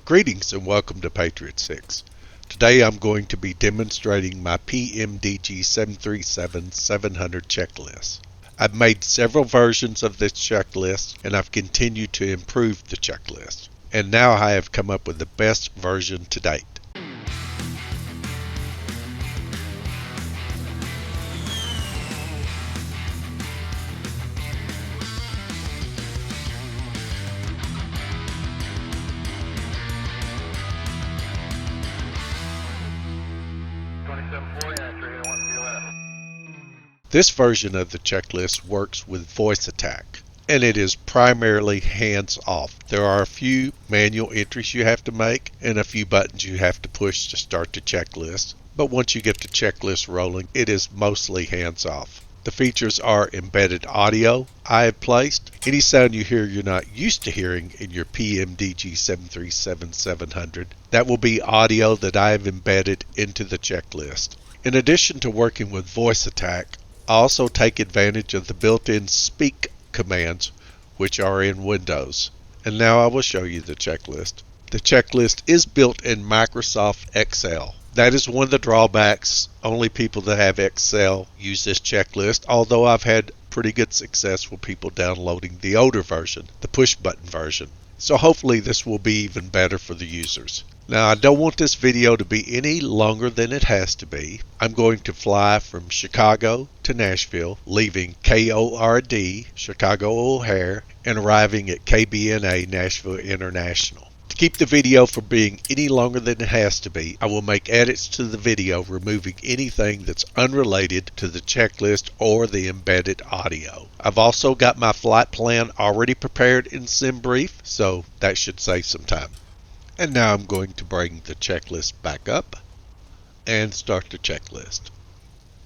Greetings and welcome to Patriot 6. Today I'm going to be demonstrating my PMDG 737-700 checklist. I've made several versions of this checklist and I've continued to improve the checklist. And now I have come up with the best version to date. This version of the checklist works with voice attack, and it is primarily hands-off. There are a few manual entries you have to make and a few buttons you have to push to start the checklist, but once you get the checklist rolling, it is mostly hands-off. The features are embedded audio I have placed. Any sound you hear you're not used to hearing in your PMDG 737-700, that will be audio that I have embedded into the checklist. In addition to working with voice attack, I also take advantage of the built-in speak commands which are in Windows. And now I will show you the checklist. The checklist is built in Microsoft Excel. That is one of the drawbacks. Only people that have Excel use this checklist, although I've had pretty good success with people downloading the older version, the push button version. So hopefully this will be even better for the users. Now I don't want this video to be any longer than it has to be. I'm going to fly from Chicago to Nashville, leaving KORD, Chicago O'Hare, and arriving at KBNA, Nashville International. To keep the video from being any longer than it has to be, I will make edits to the video removing anything that's unrelated to the checklist or the embedded audio. I've also got my flight plan already prepared in SimBrief, so that should save some time. And now I'm going to bring the checklist back up and start the checklist.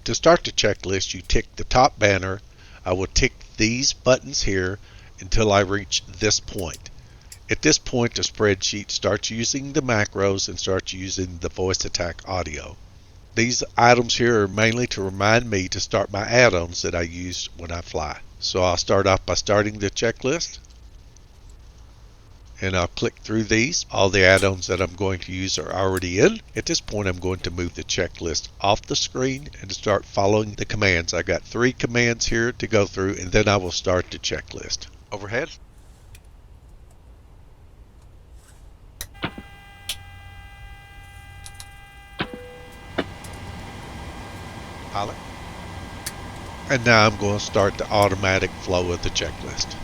To start the checklist, you tick the top banner. I will tick these buttons here until I reach this point. At this point, the spreadsheet starts using the macros and starts using the voice attack audio. These items here are mainly to remind me to start my add-ons that I use when I fly. So I'll start off by starting the checklist. And I'll click through these. All the add-ons that I'm going to use are already in. At this point, I'm going to move the checklist off the screen and start following the commands. I got 3 commands here to go through, and then I will start the checklist. Overhead. Pilot. And now I'm going to start the automatic flow of the checklist.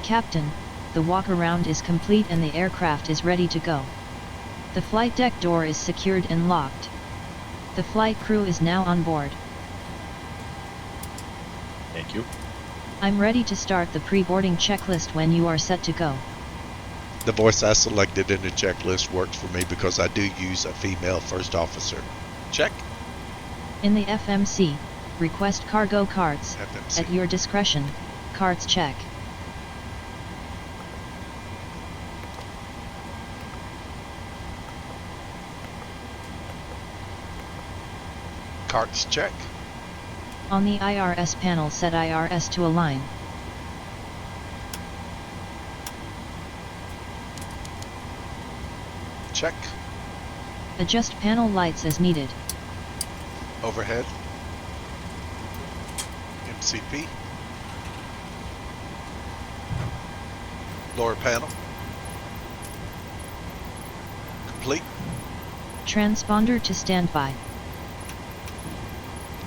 Captain, the walk-around is complete and the aircraft is ready to go. The flight deck door is secured and locked. The flight crew is now on board. Thank you. I'm ready to start the pre-boarding checklist when you are set to go. The voice I selected in the checklist works for me because I do use a female first officer. Check. In the FMC, request cargo cards. FMC. At your discretion, cards check. Cards check. On the IRS panel, set IRS to align. Check. Adjust panel lights as needed. Overhead. MCP. Lower panel. Complete. Transponder to standby.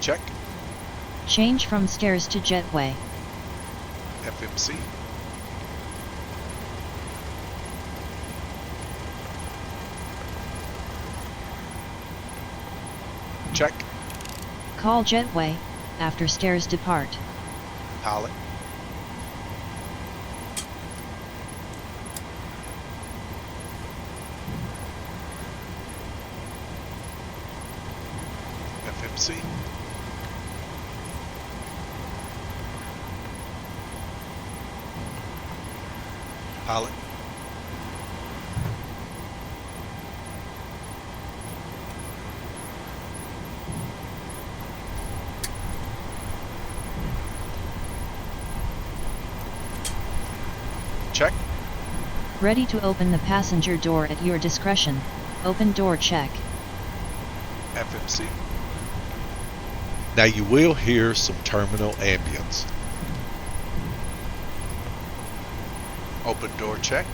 Check. Change from stairs to jetway. FMC. Check. Call jetway, after stairs depart. Pilot. FMC. Pilot. check. Ready to open the passenger door at your discretion. Open door check. FMC. Now you will hear some terminal ambience. Open door check.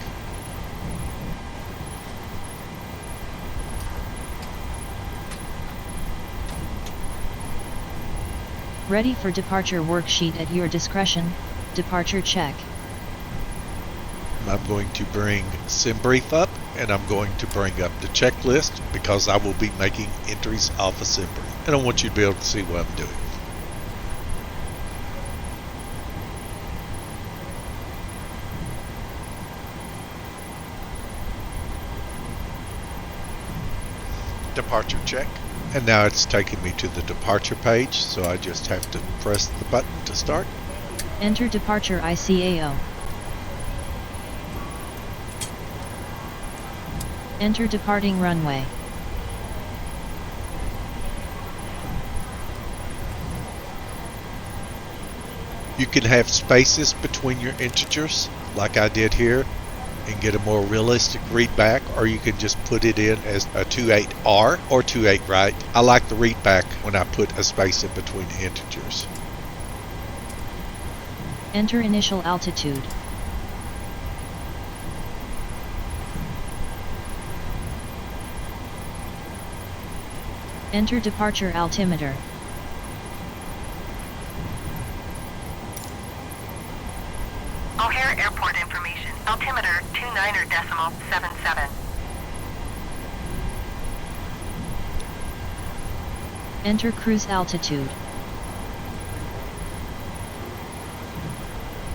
Ready for departure worksheet at your discretion. Departure check. I'm going to bring SimBrief up, and I'm going to bring up the checklist because I will be making entries off of SimBrief, and I want you to be able to see what I'm doing. Departure check. And now it's taking me to the departure page, so I just have to press the button to start. Enter departure ICAO. Enter departing runway. You can have spaces between your integers, like I did here, and get a more realistic read back, or you can just put it in as a 28R or 28 right. I like the read back when I put a space in between the integers. Enter initial altitude. Enter departure altimeter. O'Hare Airport information. Altimeter 29.77. Enter cruise altitude.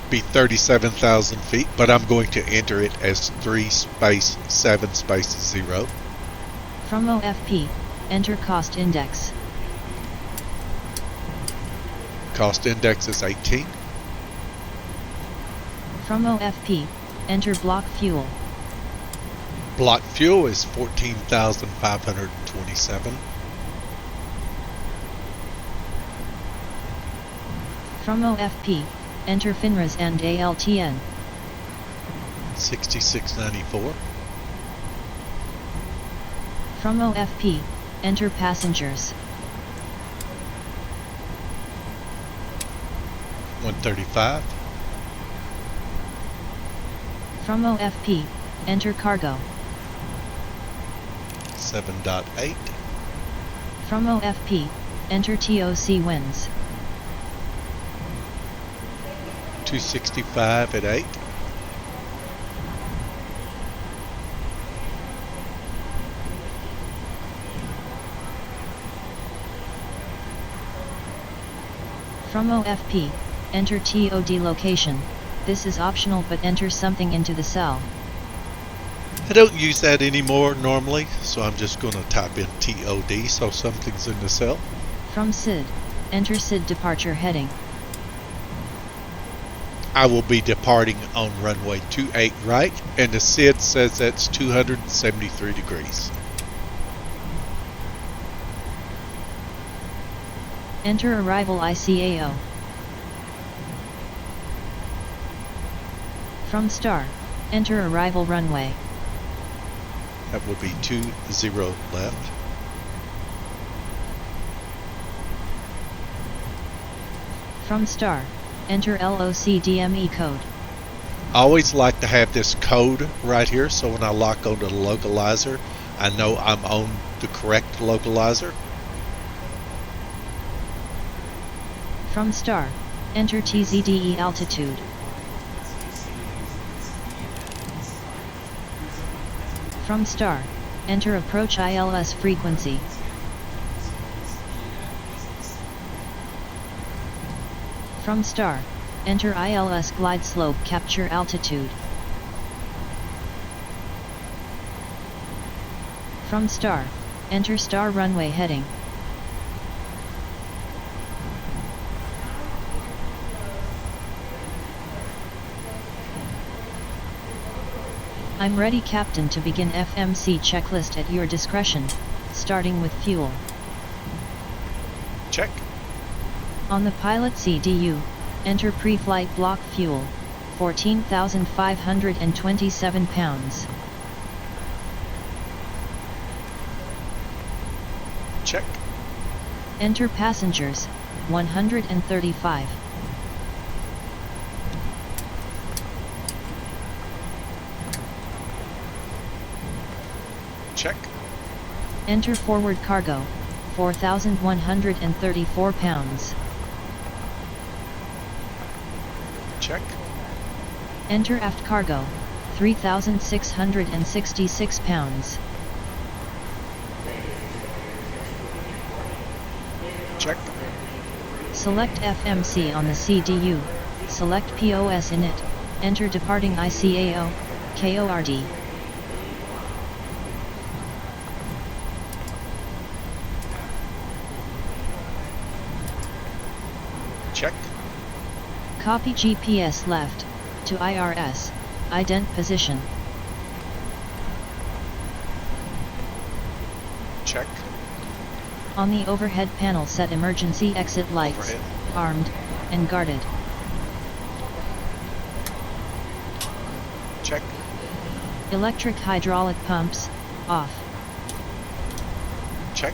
Be 37,000 feet, but I'm going to enter it as 3 space 7 space 0. From OFP, enter cost index. Cost index is 18. From OFP, enter block fuel. Block fuel is 14,527. From OFP, enter FINRAS and ALTN. 6694. From OFP, enter passengers. 135. From OFP, enter cargo. 7.8. From OFP, enter TOC winds. 265 at 8. From OFP, enter TOD location. This is optional, but enter something into the cell. I don't use that anymore normally, so I'm just going to type in TOD so something's in the cell. From SID, enter SID departure heading. I will be departing on runway 28 right, and the SID says that's 273 degrees. Enter arrival ICAO. From STAR, enter arrival runway. That will be 20 left. From STAR, enter LOCDME code. I always like to have this code right here, so when I lock onto the localizer, I know I'm on the correct localizer. From STAR, enter TZDE altitude. From STAR, enter approach ILS frequency. From STAR, enter ILS glide slope capture altitude. From STAR, enter STAR runway heading. I'm ready, Captain, to begin FMC checklist at your discretion, starting with fuel. Check. On the pilot CDU, enter pre-flight block fuel. 14,527 pounds. Check. Enter passengers, 135. Check. Enter forward cargo, 4,134 pounds. Check. Enter aft cargo, 3,666 pounds. Check. Select FMC on the CDU, select POS in it, enter departing ICAO, KORD. Check. Copy GPS left, to IRS, ident position. Check. On the overhead panel set emergency exit lights, Overhead. armed, and guarded. Check. Electric hydraulic pumps, off. Check.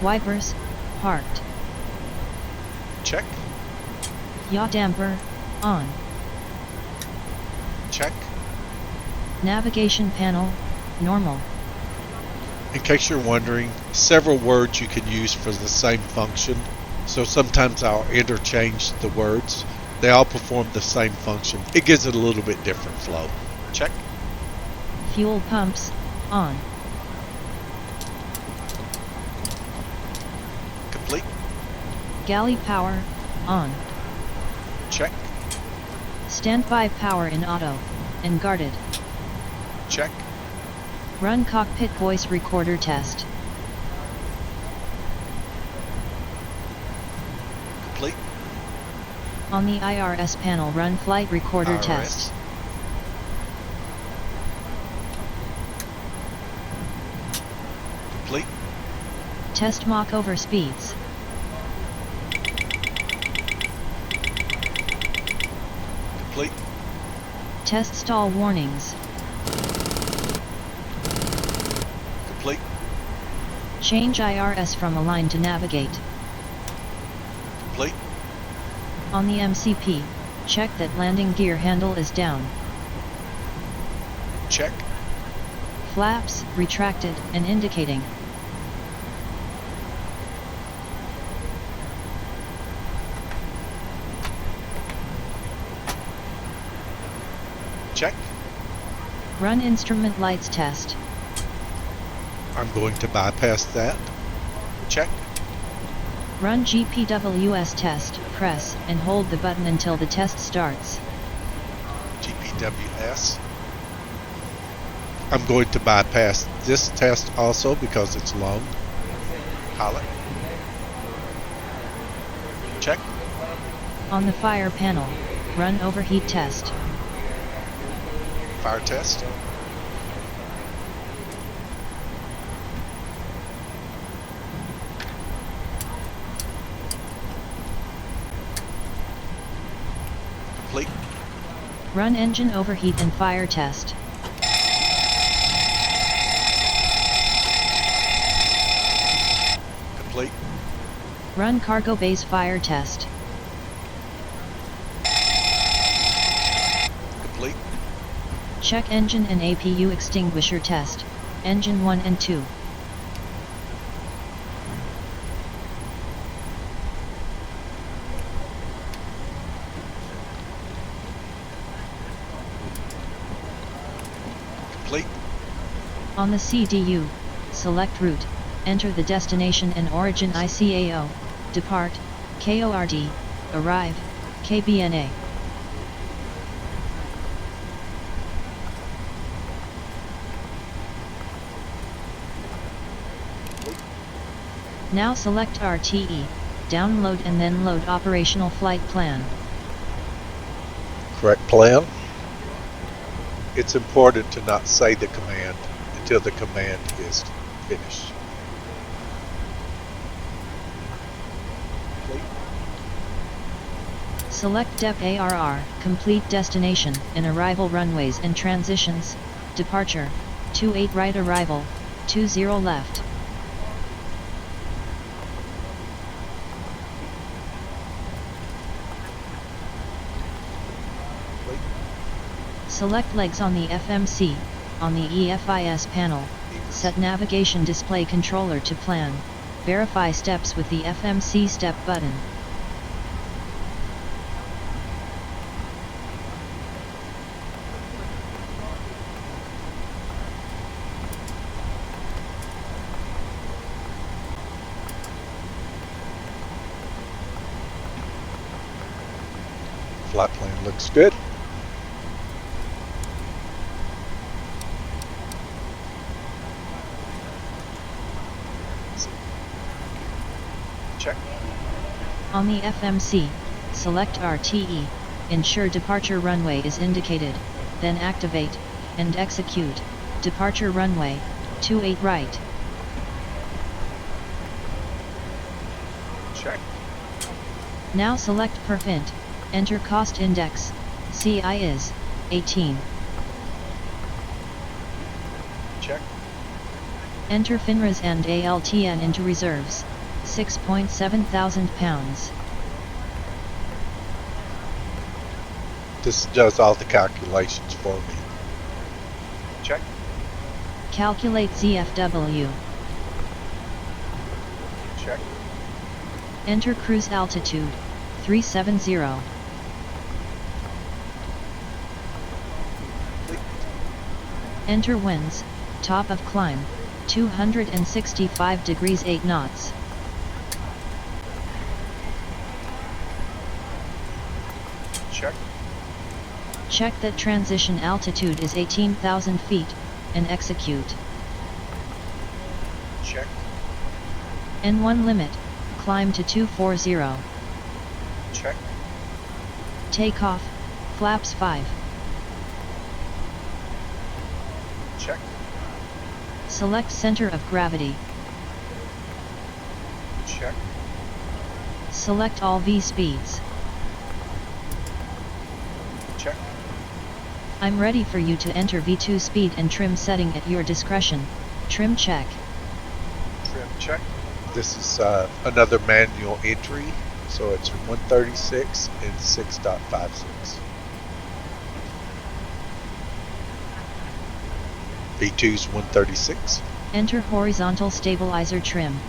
Wipers, parked. Check. Yaw damper, on. Check. Navigation panel, normal. In case you're wondering, several words you can use for the same function, so sometimes I'll interchange the words. They all perform the same function. It gives it a little bit different flow. Check. Fuel pumps, on. Complete. Galley power, on. Check. Standby power in auto, and guarded. Check. Run cockpit voice recorder test. Complete. On the IRS panel run flight recorder IRS. test. Complete. Test Mach over speeds. Complete. Test stall warnings. Complete. Change IRS from align to navigate. Complete. On the MCP, check that landing gear handle is down. Check. Flaps retracted and indicating. Check. Run instrument lights test. I'm going to bypass that. Check. Run GPWS test, press and hold the button until the test starts. GPWS. I'm going to bypass this test also because it's long. Pilot. Check. On the fire panel, run overheat test. Fire test. Complete. Run engine overheat and fire test. Complete. Run cargo base fire test. Complete. Check engine and APU extinguisher test, engine 1 and 2. Complete. On the CDU, select route, enter the destination and origin ICAO, depart, KORD, arrive, KBNA. Now select RTE, download and then load operational flight plan. Correct plan. It's important to not say the command until the command is finished. Complete. Select DEP ARR, complete destination and arrival runways and transitions, departure, 28 right arrival, 20 left. Select legs on the FMC, on the EFIS panel, set navigation display controller to plan, verify steps with the FMC step button. Flight plan looks good. Check. On the FMC, select RTE, ensure departure runway is indicated, then activate, and execute, departure runway, 28 right. Check. Now select perfint, enter cost index, CI is 18. Check. Enter FINRAS and ALTN into reserves, 6.7 thousand pounds. This does all the calculations for me. Check. Calculate ZFW. Check. Enter cruise altitude, 370. Enter winds, top of climb, 265 degrees 8 knots. Check. Check that transition altitude is 18,000 feet, and execute. Check. N1 limit, climb to 240. Check. Takeoff, flaps 5. Check. Select center of gravity. Check. Select all V speeds. Check. I'm ready for you to enter V2 speed and trim setting at your discretion. Trim check. Trim check. This is another manual entry, so it's 136 and 6.56. V2's 136. Enter horizontal stabilizer trim.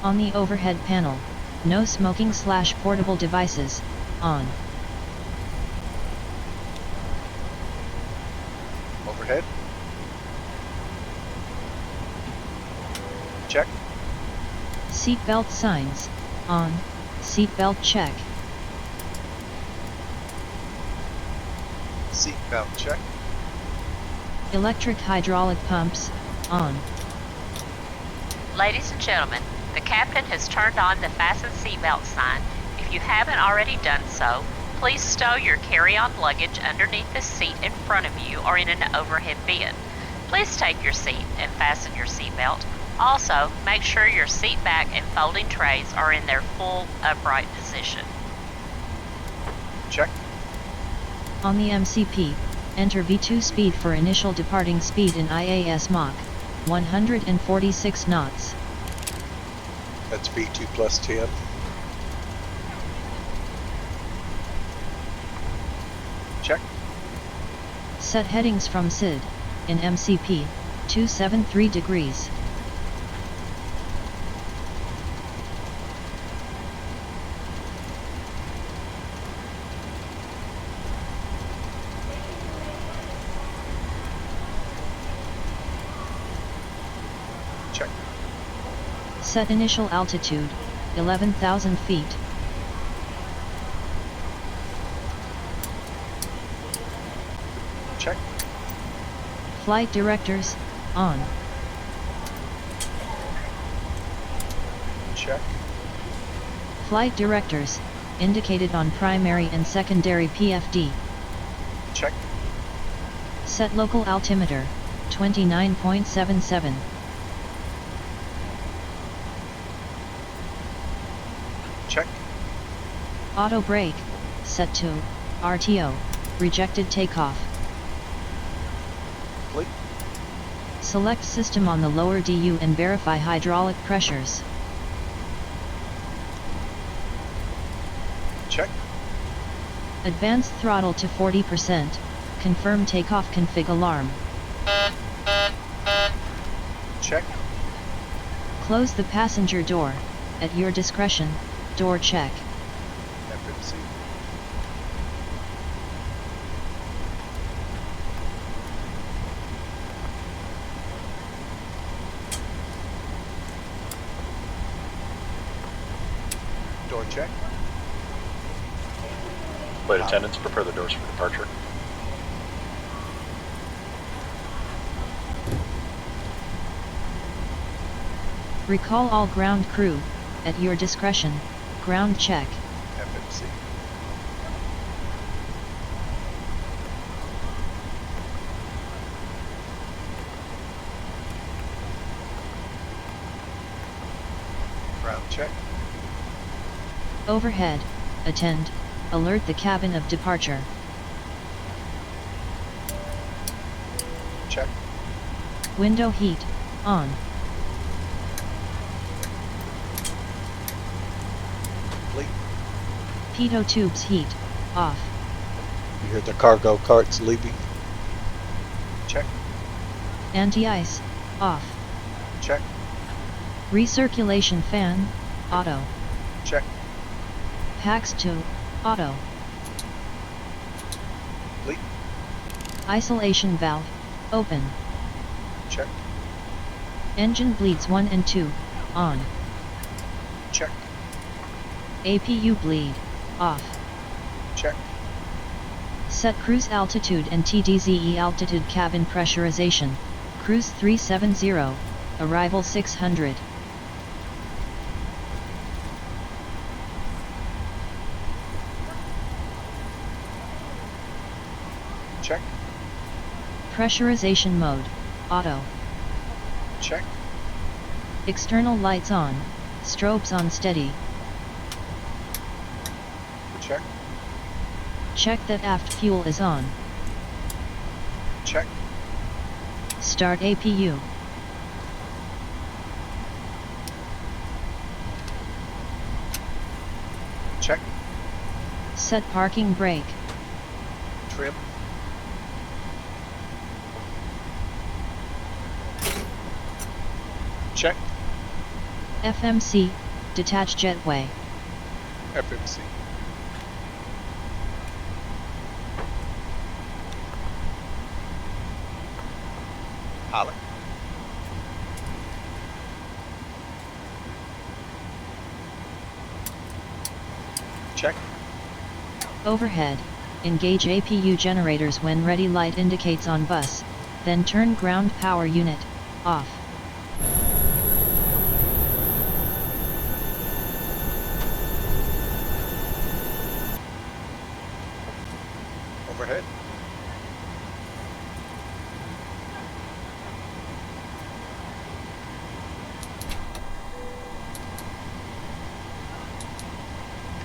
On the overhead panel, no smoking/portable devices, on. Overhead. Check. Seatbelt signs, on, seatbelt check. Seatbelt check. Electric hydraulic pumps, on. Ladies and gentlemen, the captain has turned on the fasten seatbelt sign. If you haven't already done so, please stow your carry-on luggage underneath the seat in front of you or in an overhead bin. Please take your seat and fasten your seatbelt. Also, make sure your seat back and folding trays are in their full upright position. Check. On the MCP, enter V2 speed for initial departing speed in IAS Mach, 146 knots. That's V2 plus 10. Check. Set headings from SID, in MCP, 273 degrees. Check. Set initial altitude, 11,000 feet. Check. Flight directors, on. Check. Flight directors, indicated on primary and secondary PFD. Check. Set local altimeter, 29.77. Auto brake, set to, RTO, rejected takeoff. Complete. Select system on the lower DU and verify hydraulic pressures. Check. Advance throttle to 40%, confirm takeoff config alarm. Check. Close the passenger door, at your discretion, door check. FMC. Door check. Flight attendants, prepare the doors for departure. Recall all ground crew, at your discretion, ground check. FMC. Ground check. Overhead, attend, alert the cabin of departure. Check. Window heat, on. Complete. Pitot tubes heat, off. You hear the cargo carts leaving. Check. Anti-ice, off. Check. Recirculation fan, auto. Check. Packs to, auto. Complete. Isolation valve, open. Check. Engine bleeds 1 and 2, on. Check. APU bleed, off. Check. Set cruise altitude and TDZE altitude cabin pressurization, cruise 370, arrival 600. Check. Pressurization mode, auto. Check. External lights on, strobes on steady. Check. Check that aft fuel is on. Check. Start APU. Check. Set parking brake. Trim. Check. FMC, detach jetway. FMC. Pilot. Check. Overhead, engage APU generators when ready. Light indicates on bus, then turn ground power unit, off. Overhead.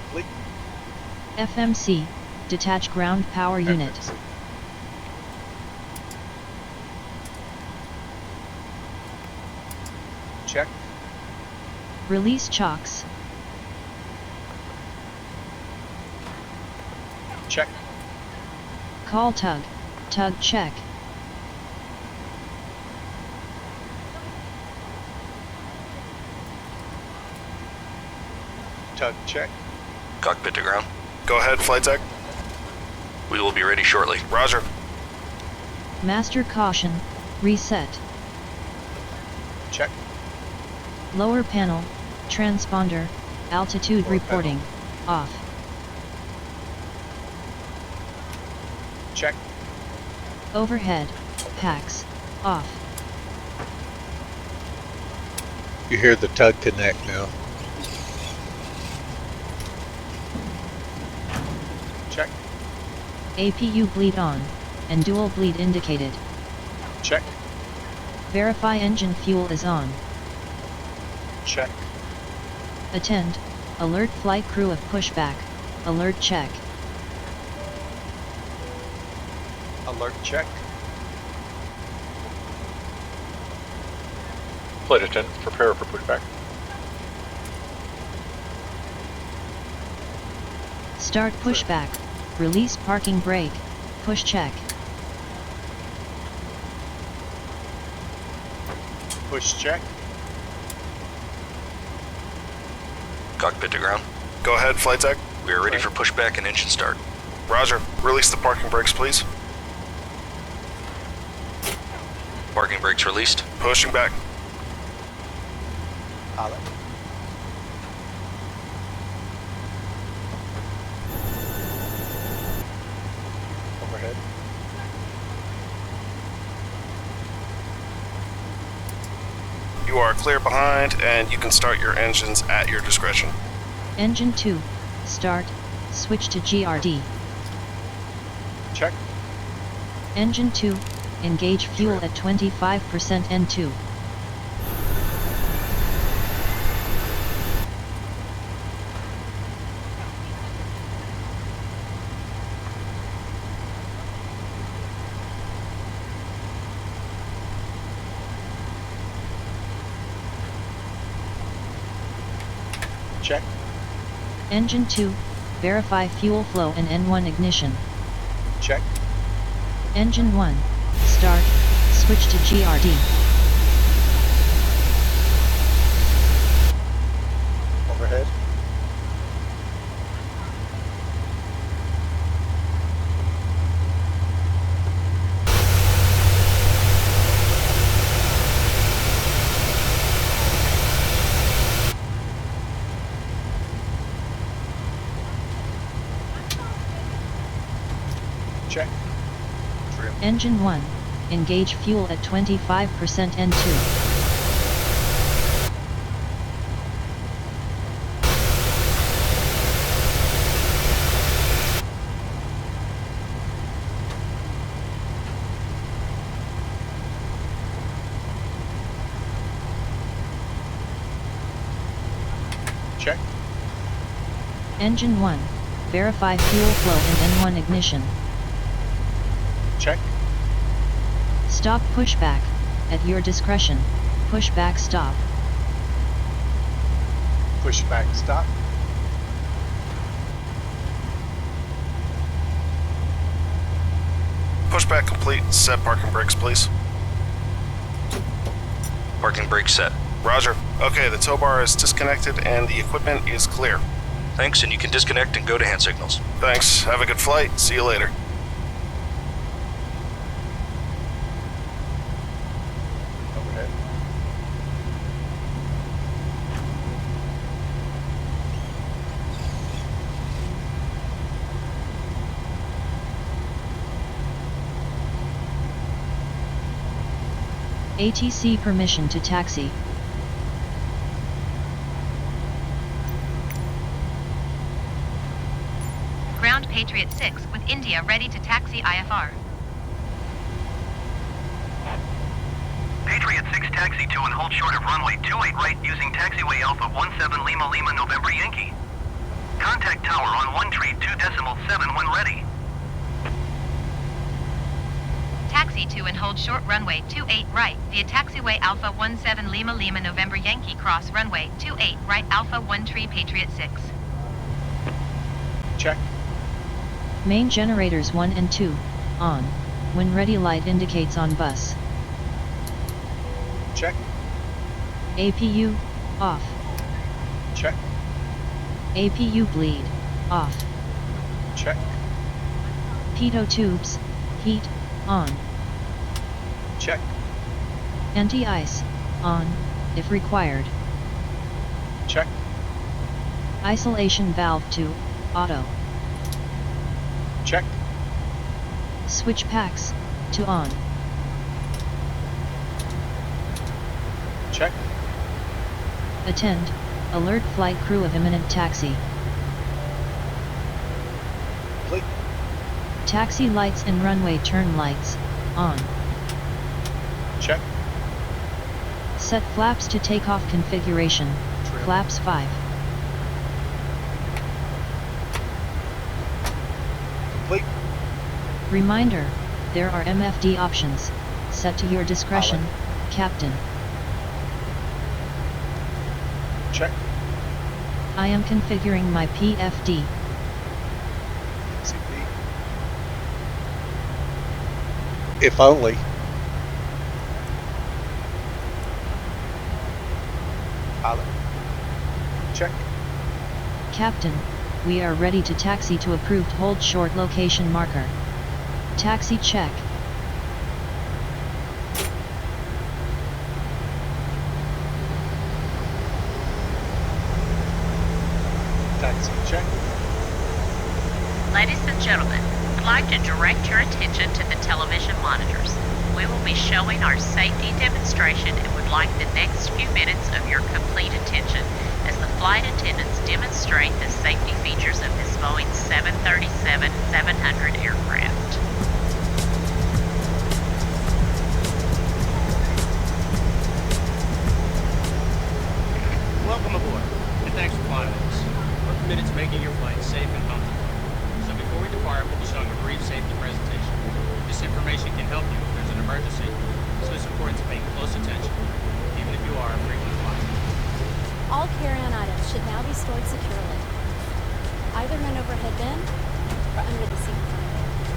Complete. FMC, detach ground power unit. FMC. Check. Release chocks. Check. Call tug, tug check. Tug check. Cockpit to ground. Go ahead, flight tech. We will be ready shortly. Roger. Master caution, reset. Check. Lower panel, transponder, altitude Lower reporting, off. Check. Overhead, packs, off. You hear the tug connect now. Check. APU bleed on, and dual bleed indicated. Check. Verify engine fuel is on. Check. Attend, alert flight crew of pushback, Alert check. Alert check. Flight attendants, prepare for pushback. Start pushback. Release parking brake. Push check. Push check. Cockpit to ground. Go ahead, flight deck. We are ready for pushback and engine start. Roger. Release the parking brakes, please. Parking brakes released. Pushing back. Pilot. Overhead. You are clear behind, and you can start your engines at your discretion. Engine 2. Start. Switch to GRD. Check. Engine 2. Engage fuel at 25% N2. Check. Engine 2. Verify fuel flow and N1 ignition. Check. Engine 1. Start. Switch to GRD. Overhead. Check. Trim. Engine 1. Engage fuel at 25% N2. Check. Engine 1. Verify fuel flow and N1 ignition. Check. Stop pushback. At your discretion. Pushback stop. Pushback stop. Pushback complete. Set parking brakes, please. Parking brake set. Roger. Okay, the tow bar is disconnected and the equipment is clear. Thanks, and you can disconnect and go to hand signals. Thanks. Have a good flight. See you later. Overhead. ATC permission to taxi. Ground Patriot 6 with India ready to taxi IFR. Patriot 6 taxi to and hold short of runway 28 right using taxiway Alpha 17 Lima Lima November Yankee. Contact tower on 132.7 when ready. Taxi to and hold short runway 28 right via taxiway Alpha 17 Lima Lima November Yankee cross runway 28 right Alpha 13 Patriot 6. Check. Main generators 1 and 2. On. When ready light indicates on bus. Check. APU. Off. Check. APU bleed. Off. Check. Pitot tubes. Heat. On. Check. Anti-ice. On, if required. Check. Isolation valve to auto. Check. Switch packs to on. Check. Attend. Alert flight crew of imminent taxi. Complete. Taxi lights and runway turn lights on. Check. Set flaps to takeoff configuration. Trim. Flaps 5. Reminder, there are MFD options, set to your discretion, Captain. Check. I am configuring my PFD. CP. If only. Pilot. Check. Captain, we are ready to taxi to approved hold short location marker. Taxi check. Taxi check. Ladies and gentlemen, I'd like to direct your attention to the television monitors. We will be showing our safety demonstration and would like the next few minutes of your complete attention as the flight attendants demonstrate the safety features of this Boeing 737-700 aircraft. Welcome aboard, and thanks for flying with us. We're committed to making your flight safe and comfortable. So before we depart, we'll be showing a brief safety presentation. This information can help you if there's an emergency, so it's important to pay close attention, even if you are a frequent flyer. All carry-on items should now be stored securely, either in an overhead bin or under the seat in front of you.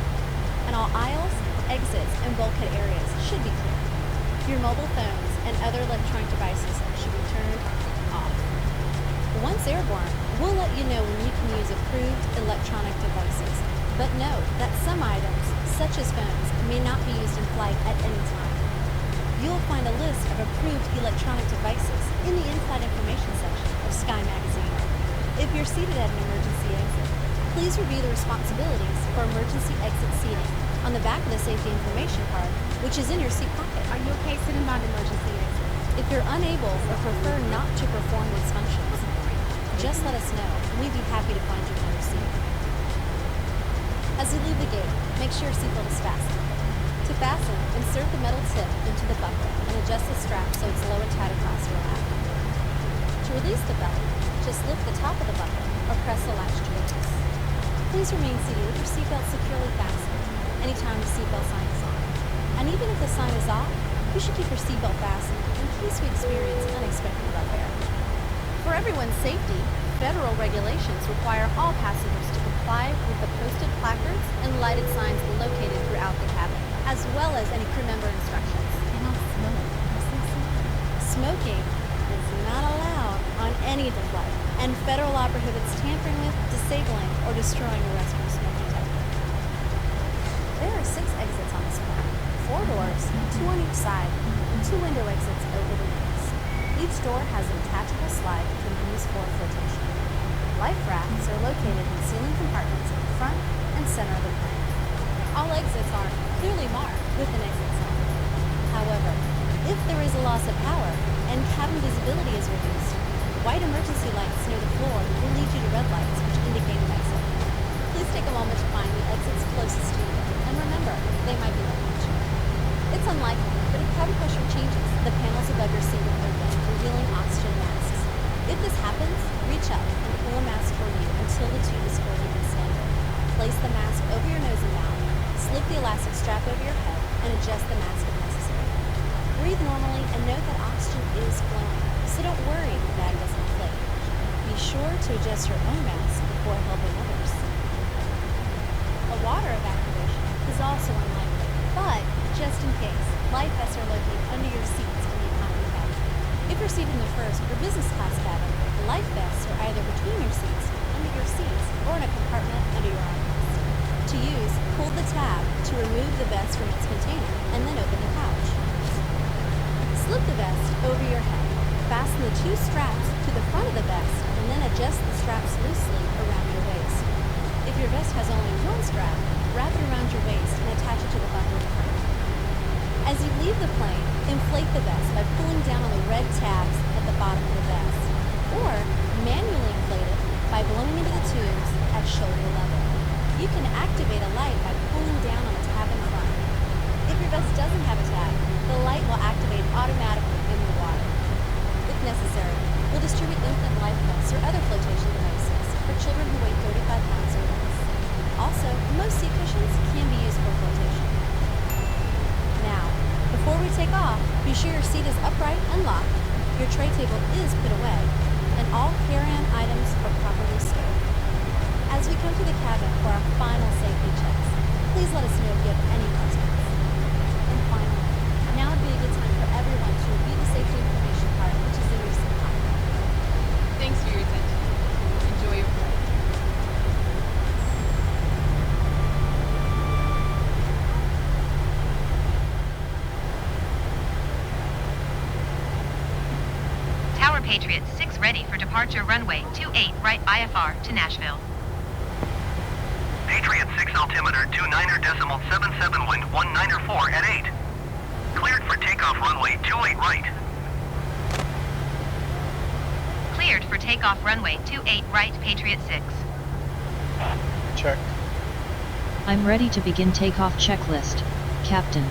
And all aisles, exits, and bulkhead areas should be clear. Your mobile phones and other electronic devices should be turned off. Once airborne, we'll let you know when you can use approved electronic devices. But note that some items, such as phones, may not be used in flight at any time. You'll find a list of approved electronic devices in the in-flight information section of Sky Magazine. If you're seated at an emergency exit, please review the responsibilities for emergency exit seating on the back of the safety information card, which is in your seat pocket. Are you okay sitting by the emergency exit? If you're unable or prefer not to perform these functions, just let us know and we'd be happy to find you another seat. As you leave the gate, make sure your seatbelt is fastened. To fasten, insert the metal tip into the buckle and adjust the strap so it's low and tight across your lap. To release the belt, just lift the top of the buckle or press the latch to release. Please remain seated with your seatbelt securely fastened anytime the seatbelt sign is on. And even if the sign is off, you should keep your seatbelt fastened in case we experience unexpected rough air. For everyone's safety, federal regulations require all passengers to comply with the posted placards and lighted signs located throughout the cabin, as well as any crew member instructions. And I'll smoke. Smoking is not allowed on any of the flight, and federal law prohibits tampering with, disabling, or destroying a rescue smoking detector. There are 6 exits on this flight, 4 doors, 2 on each side, and 2 window exits over the wings. Each door has a detachable slide you can use for flotation. Life rafts are located in ceiling compartments in the front and center of the plane. All exits are clearly marked with an exit sign. However, if there is a loss of power and cabin visibility is reduced, white emergency lights near the floor will lead you to red lights which indicate an exit. Please take a moment to find the exits closest to you, and remember, they might be large. It's unlikely, but if cabin pressure changes, the panels above your seat will open, revealing oxygen masks. If this happens, reach up and pull a mask toward you until the tube is fully distended. Place the mask over your nose and mouth, slip the elastic strap over your head, and adjust the mask if necessary. Breathe normally and note that oxygen is flowing, so don't worry if the bag doesn't inflate. Be sure to adjust your own mask before helping others. A water evacuation is also unlikely, but just in case, life vests are located under your seats in the economy cabin. If you're seated in the first or business class cabin, life vests are either between your seats, under your seats, or in a compartment under your armrest. To use, pull the tab to remove the vest from its container, and then open the pouch. Slip the vest over your head. Fasten the 2 straps to the front of the vest, and then adjust the straps loosely around your waist. If your vest has only 1 strap, wrap it around your waist and attach it to the bumper of the frame. As you leave the plane, inflate the vest by pulling down on the red tabs at the bottom of the vest, or manually inflate it by blowing into the tubes at shoulder level. You can activate a light by pulling down on the tab in front. If your vest doesn't have a tab, the light will activate automatically in the water. If necessary, we'll distribute infant life vests or other flotation devices for children who weigh 35 pounds or less. Also, most seat cushions can be used for flotation. Now, before we take off, be sure your seat is upright and locked, your tray table is put away, and all carry-on items are properly stowed. As we come to the cabin for our final safety checks, please let us know if you have any questions. And finally, now would be a good time for everyone to review the safety information card, which is in your seat pocket. Thanks for your attention. Enjoy your flight. Tower Patriot 6 ready for departure runway 28 right IFR to Nashville. Patriot 6 altimeter 29.77 wind 194 at 8. Cleared for takeoff runway 28 right. Cleared for takeoff runway 28 right Patriot 6. Check. I'm ready to begin takeoff checklist, Captain.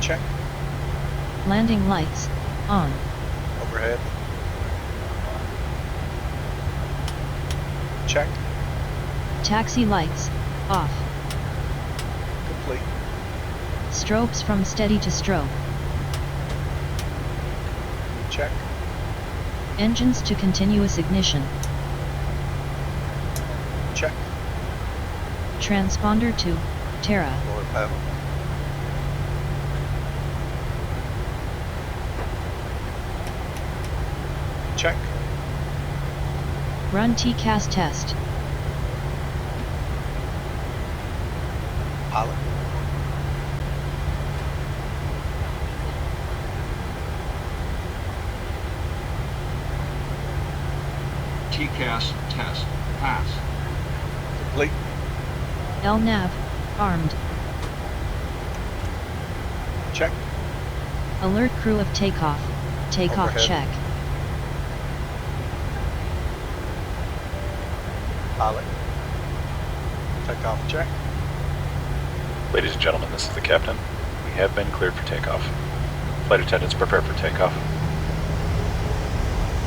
Check. Landing lights, on. Overhead. Check. Taxi lights, off. Complete. Strobes from steady to strobe. Check. Engines to continuous ignition. Check. Transponder to, Terra. Lower panel. Check. Run TCAS test. Pilot. TCAS test. Pass. Complete. LNAV, armed. Check. Alert crew of takeoff. Takeoff Overhead. check. Pilot. Takeoff check. Ladies and gentlemen, this is the captain. We have been cleared for takeoff. Flight attendants prepare for takeoff.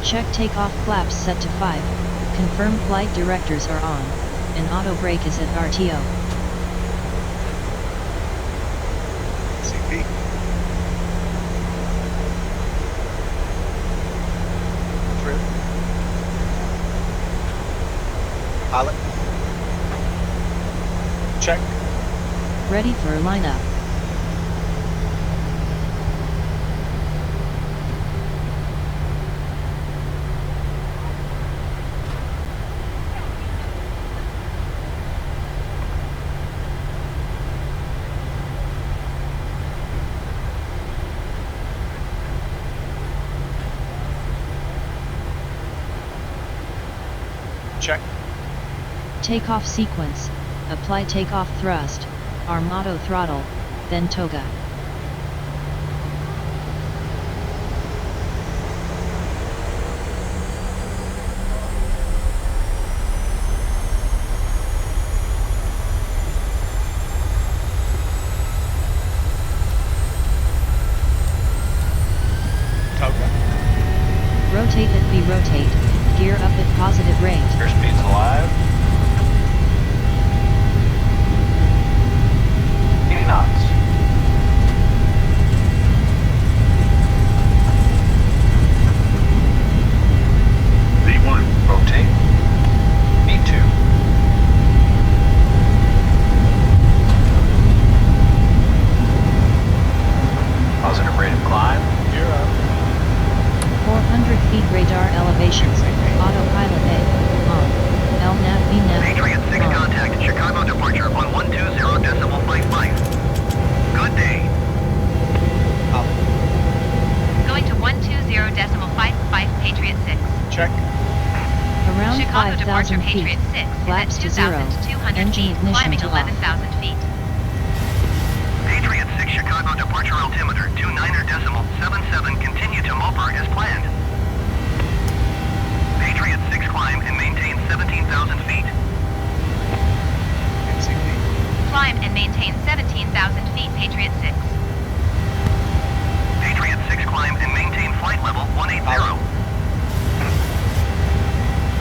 Check takeoff flaps set to 5. Confirm flight directors are on, and auto brake is at RTO. CP. Trim. Pilot. Check. Ready for lineup. Check. Takeoff sequence. Apply takeoff thrust, arm auto throttle, then toga. Toga. Rotate at V rotate, gear up at positive rate. Airspeed's alive. 80 knots. V1, rotate. V2. Positive rate of climb. Gear up. 400 feet radar elevation. Autopilot A, on. LNAV VNAV, Patriot 6 on. contact Chicago departure on 120.55. Good day. Pilot. Going to 120.55 Patriot 6. Check. Around Chicago departure 5,000 feet. Patriot 6 is at Flaps to 0. 2,200 Engine feet, ignition climbing to off. 11,000 feet. Patriot 6 Chicago departure altimeter 29.77 continue to Moper as planned. Patriot 6 climb and maintain 17,000 feet. NCP. Climb and maintain 17,000 feet Patriot 6. Patriot 6 climb and maintain flight level 180.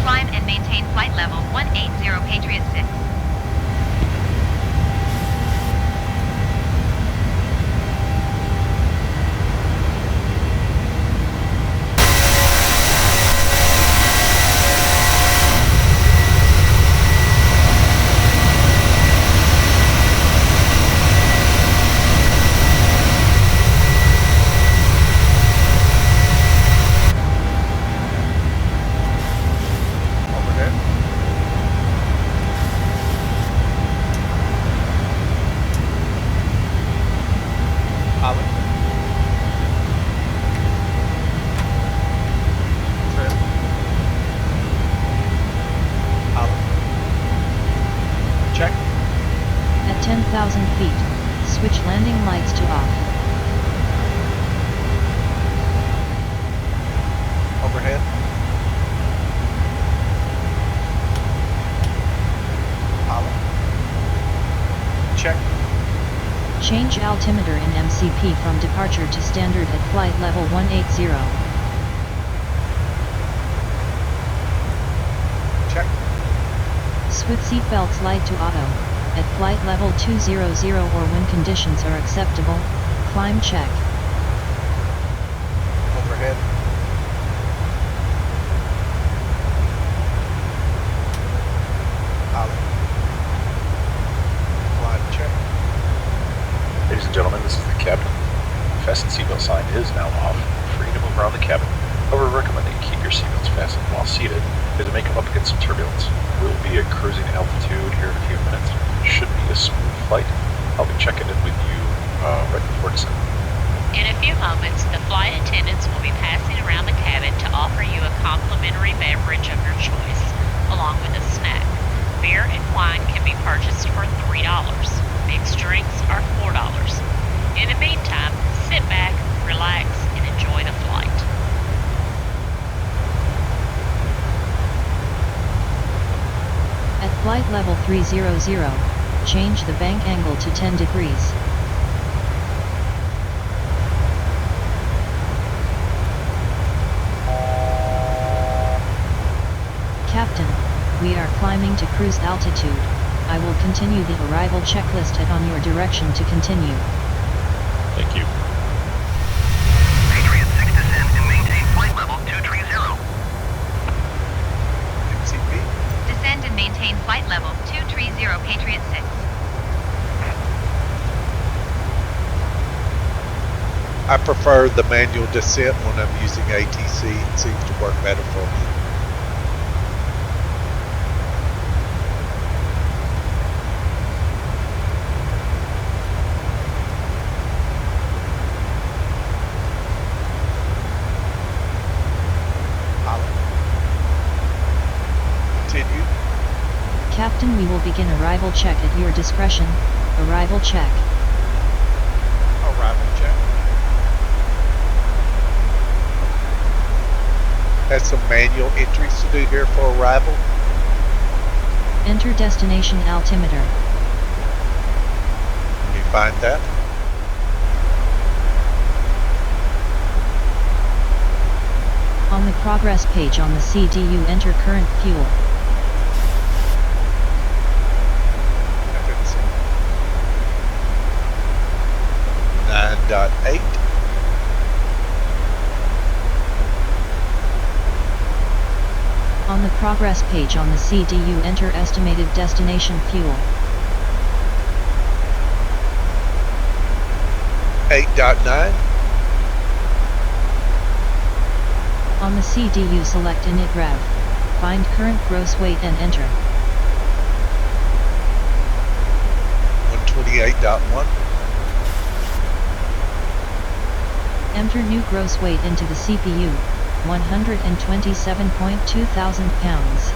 Climb and maintain flight level 180 Switch landing lights to off. Overhead. Pilot. Check. Change altimeter in MCP from departure to standard at flight level 180. Check. Switch seatbelts light to auto. At flight level 200 or when conditions are acceptable, climb check. Overhead. Pilot. Climb check. Ladies and gentlemen, this is the captain. The fasten seatbelt sign is now off. Free to move around the cabin. However, we recommend that you keep your seatbelts fastened while seated, as it may come up against some turbulence. We'll be at cruising altitude here in a few minutes. It should be a smooth flight. I'll be checking in with you right before descent. In a few moments, the flight attendants will be passing around the cabin to offer you a complimentary beverage of your choice, along with a snack. Beer and wine can be purchased for $3. Mixed drinks are $4. In the meantime, sit back, relax, and enjoy the flight. At flight level 300, change the bank angle to 10 degrees. Captain, we are climbing to cruise altitude. I will continue the arrival checklist on your direction to continue. Thank you. Patriot 6 descend and maintain flight level 230. MCP. Descend and maintain flight level 230 Patriot 6. I prefer the manual descent when I'm using ATC. It seems to work better for me. Continue. Captain, we will begin arrival check at your discretion. Arrival check. Arrival check. Has some manual entries to do here for arrival. Enter destination altimeter. Can you find that? On the progress page on the CDU, enter current fuel. I didn't see. 9.8. On the progress page on the CDU, enter estimated destination fuel. 8.9. On the CDU, select init rev. Find current gross weight and enter. 128.1. Enter new gross weight into the CPU, 127.2 thousand pounds.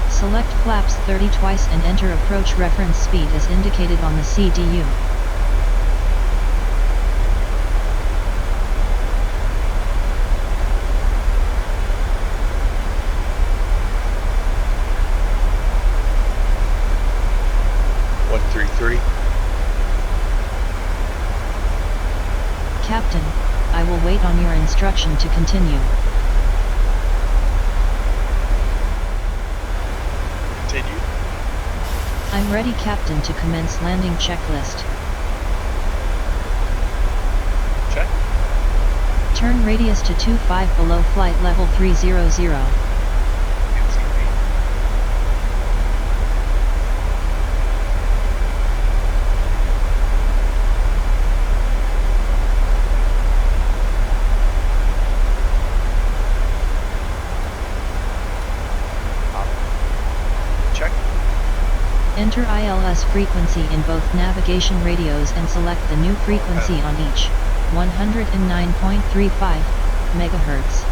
Select flaps 30 twice and enter approach reference speed as indicated on the CDU. Captain, I will wait on your instruction to continue. Continue. I'm ready, Captain, to commence landing checklist. Check. Turn radius to 25 below flight level 300. MCP. Check. Enter ILS frequency in both navigation radios and select the new frequency on each, 109.35 MHz.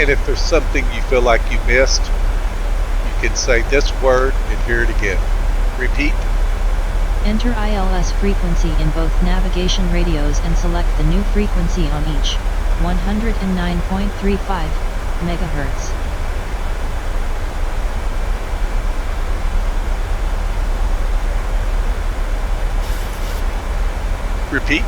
And if there's something you feel like you missed, you can say this word and hear it again. Repeat. Enter ILS frequency in both navigation radios and select the new frequency on each, 109.35 MHz. Repeat.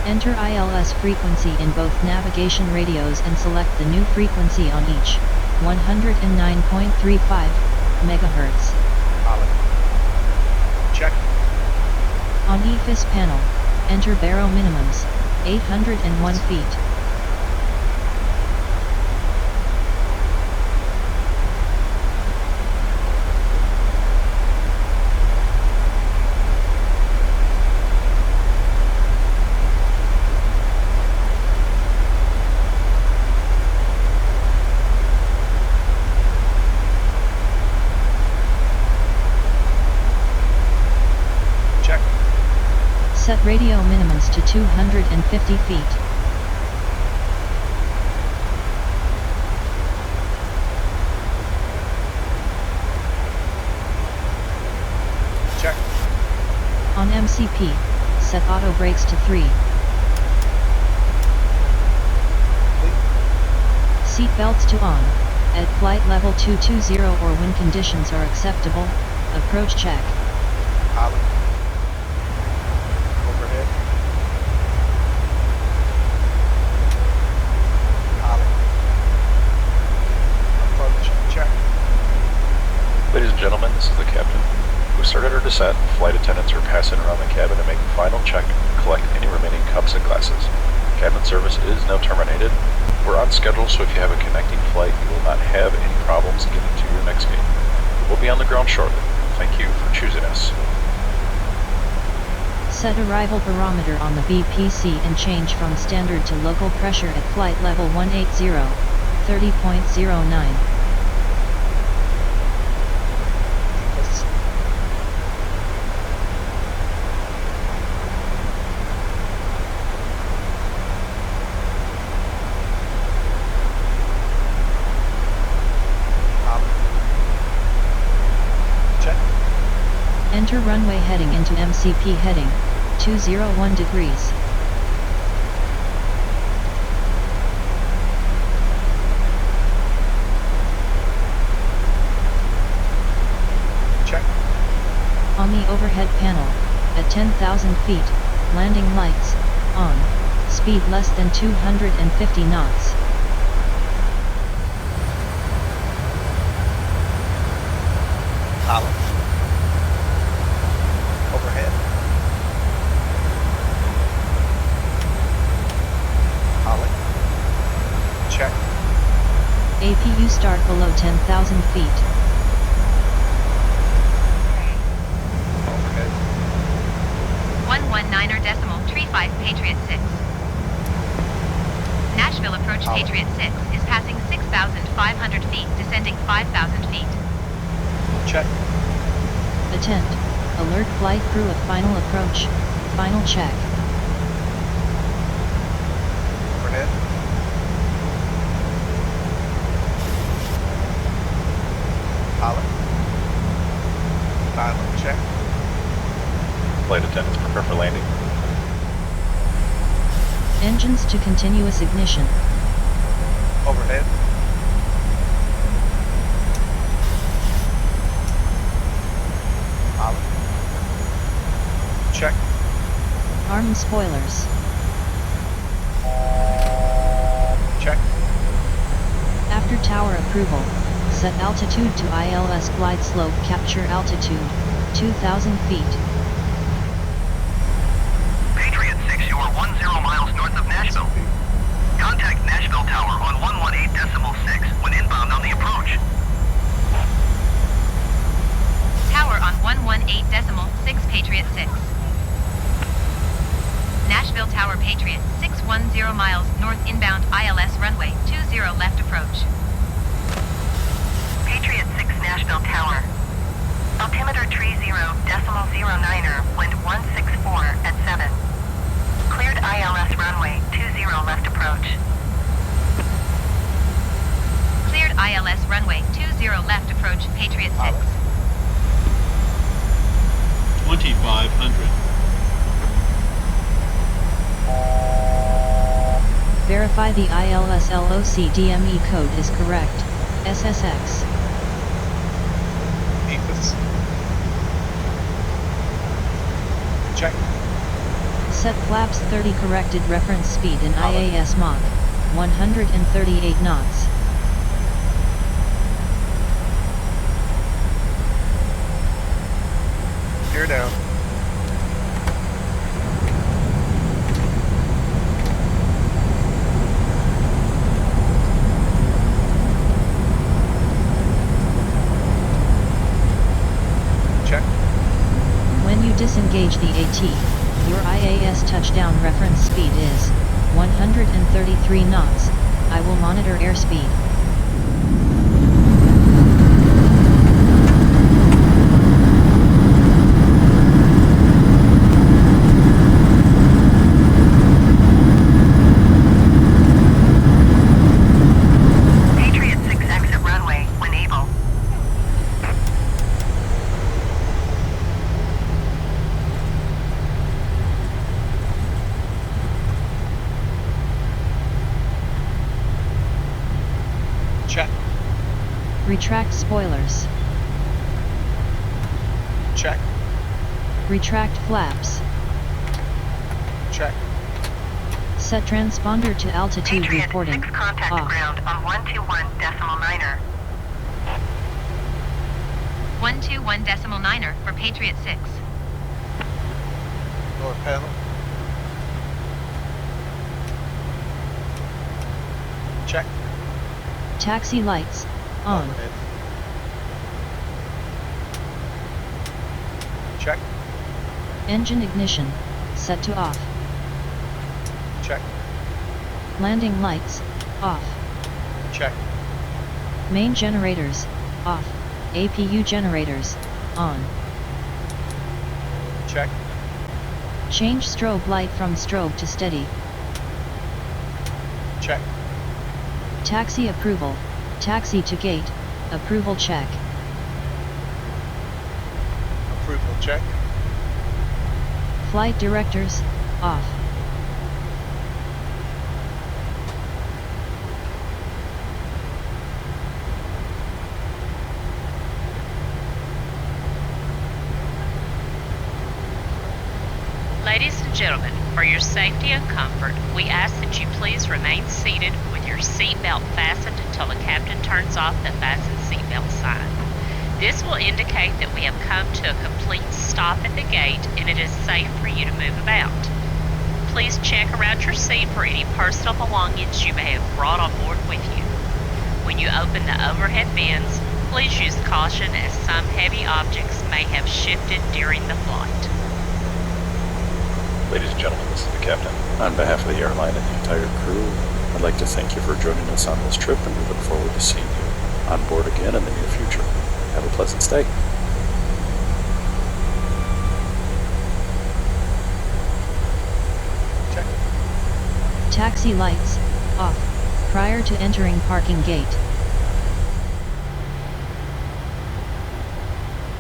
Enter ILS frequency in both navigation radios and select the new frequency on each, 109.35 MHz. Check. On EFIS panel, enter baro minimums, 801 feet. Set radio minimums to 250 feet. Check. On MCP, set auto brakes to 3. Seat belts to on. At flight level 220 or when conditions are acceptable, approach check. Pilot. Overhead. Pilot. Approach check. Ladies and gentlemen, this is the captain. We started our descent. Flight attendants are passing around the cabin to make the final check and collect any remaining cups and glasses. Cabin service is now terminated. We're on schedule, so if you have a connecting flight, you will not have any problems getting to your next gate. We'll be on the ground shortly. Thank you for choosing us. Set arrival barometer on the BPC and change from standard to local pressure at flight level 180, 30.09. Enter runway heading into MCP heading, 201 degrees. Check. On the overhead panel, at 10,000 feet, landing lights, on, speed less than 250 knots. Pilot. Overhead. Pilot. Check. APU start below 10,000 feet. Overhead. 119.35 Patriot 6. Nashville approach Pilot. Patriot 6 is passing 6,500 feet, descending 5,000 feet. Check. Attend. Alert flight crew of final approach, final check. Overhead. Pilot. Pilot check. Flight attendants, prepare for landing. Engines to continuous ignition. Overhead. Pilot. Check. Arm spoilers. Check. After tower approval, set altitude to ILS glide slope capture altitude, 2,000 feet. Patriot 6, you are 10 miles north of Nashville. Contact Nashville Tower on 118.6 when inbound on the approach. Tower on 118.6 Patriot 6. Nashville Tower Patriot, 610 miles north inbound ILS runway 20 left approach. Patriot 6 Nashville Tower. Altimeter 30.09er, wind 164 at 7. Cleared ILS runway 20 left approach. ILS runway 20 left approach Patriot 6. 2500. Verify the ILS LOC DME code is correct. SSX. EFIS. Check. Set flaps 30 corrected reference speed in IAS Mach 138 knots. Gear down. Check. When you disengage the AT, your IAS touchdown reference speed is 133 knots. I will monitor airspeed. Patriot 6 exit runway when able. Check. Retract spoilers. Check. Retract flaps. Check. Set transponder to altitude Patriot reporting. 6 contact Off. ground on 121.9er. 121.9er for Patriot 6. Lower panel. Check. Taxi lights on. Overhead. Check. Engine ignition set to off. Check. Landing lights off. Check. Main generators off. APU generators on. Check. Change strobe light from strobe to steady. Check. Taxi approval. Taxi to gate. Approval check. Approval check. Flight directors off. Ladies and gentlemen, for your safety and comfort, we ask that you please remain seated with your seatbelt fastened until the captain turns off the fasten seatbelt sign. This will indicate that we have come to a complete stop at the gate and it is safe for you to move about. Please check around your seat for any personal belongings you may have brought on board with you. When you open the overhead bins, please use caution as some heavy objects may have shifted during the flight. Ladies and gentlemen, this is the captain. On behalf of the airline and the entire crew, I'd like to thank you for joining us on this trip, and we look forward to seeing you on board again in the near future. Have a pleasant stay. Check. Taxi lights off prior to entering parking gate.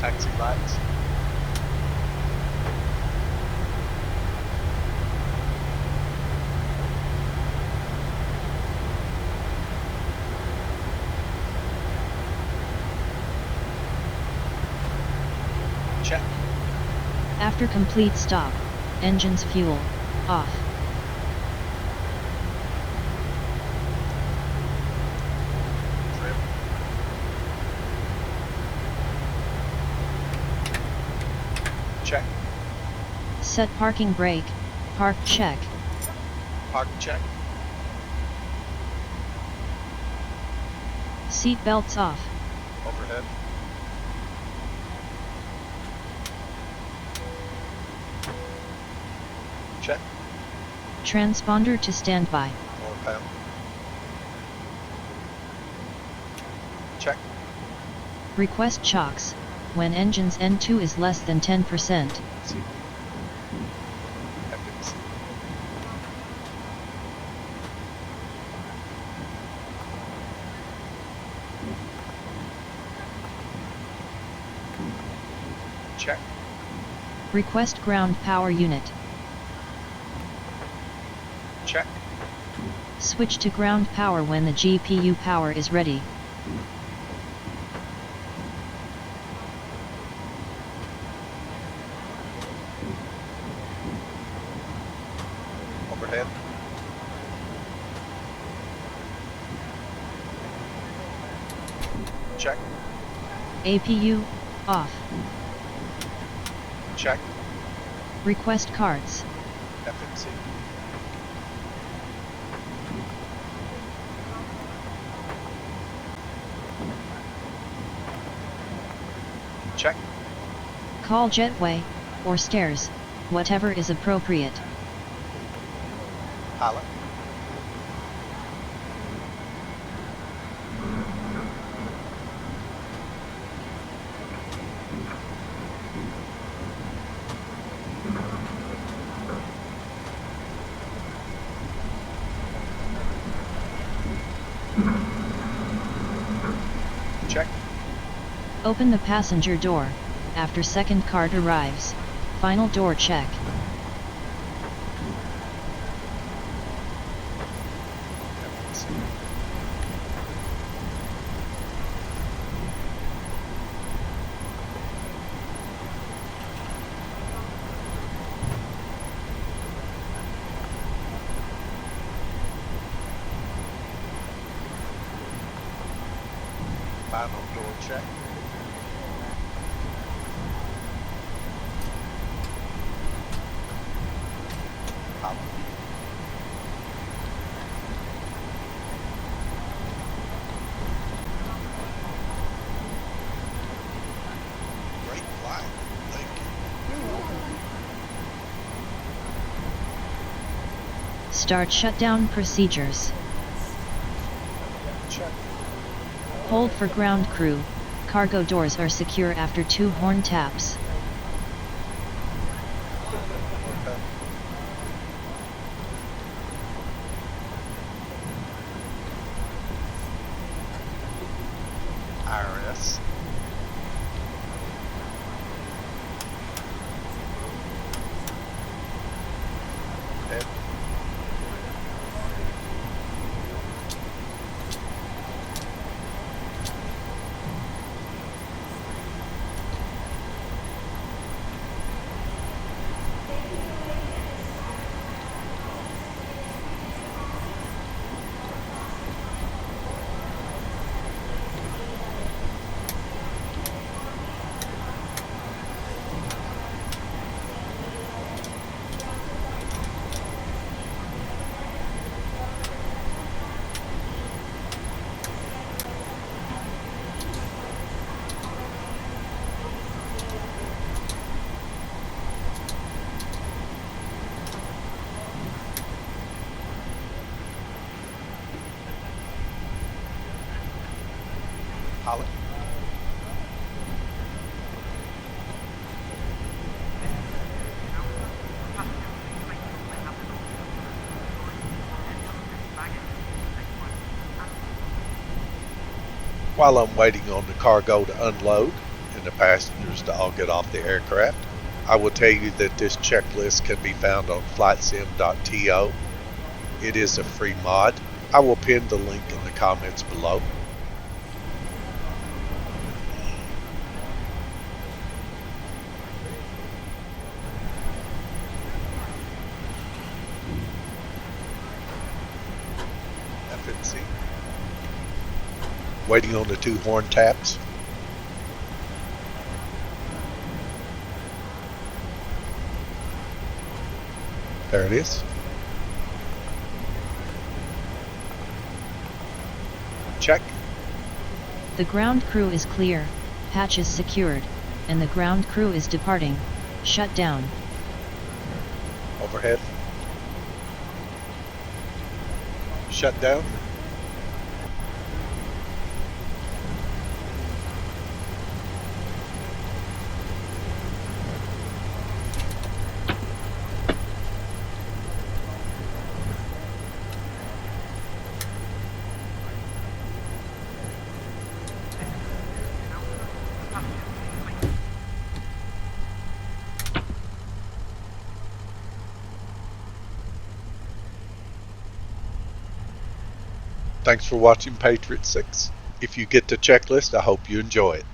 Taxi lights. Check. After complete stop, engines fuel off. Trim. Check. Set parking brake. Park check. Park check. Seat belts off. Overhead. Check. Transponder to standby. Lower panel. Check. Request chocks when engine's N2 is less than 10%. See. Evidence. Check. Request ground power unit. Check. Switch to ground power when the GPU power is ready. Overhead. Check. APU, off. Check. Request cards. FMC. Check. Call jetway, or stairs, whatever is appropriate. Pilot. Check. Open the passenger door, after second card arrives. Final door check. Final door check. Pilot. Great flight. Thank you. Start shutdown procedures. Check. Hold for ground crew. Cargo doors are secure after 2 horn taps. Okay. IRS. Head. Pilot. While I'm waiting on the cargo to unload and the passengers to all get off the aircraft, I will tell you that this checklist can be found on flightsim.to. It is a free mod. I will pin the link in the comments below. FNC. Waiting on the 2 horn taps. There it is. Check. The ground crew is clear, hatch is secured, and the ground crew is departing. Shut down. Overhead. Shut down. Thanks for watching Patriot 6. If you get the checklist, I hope you enjoy it.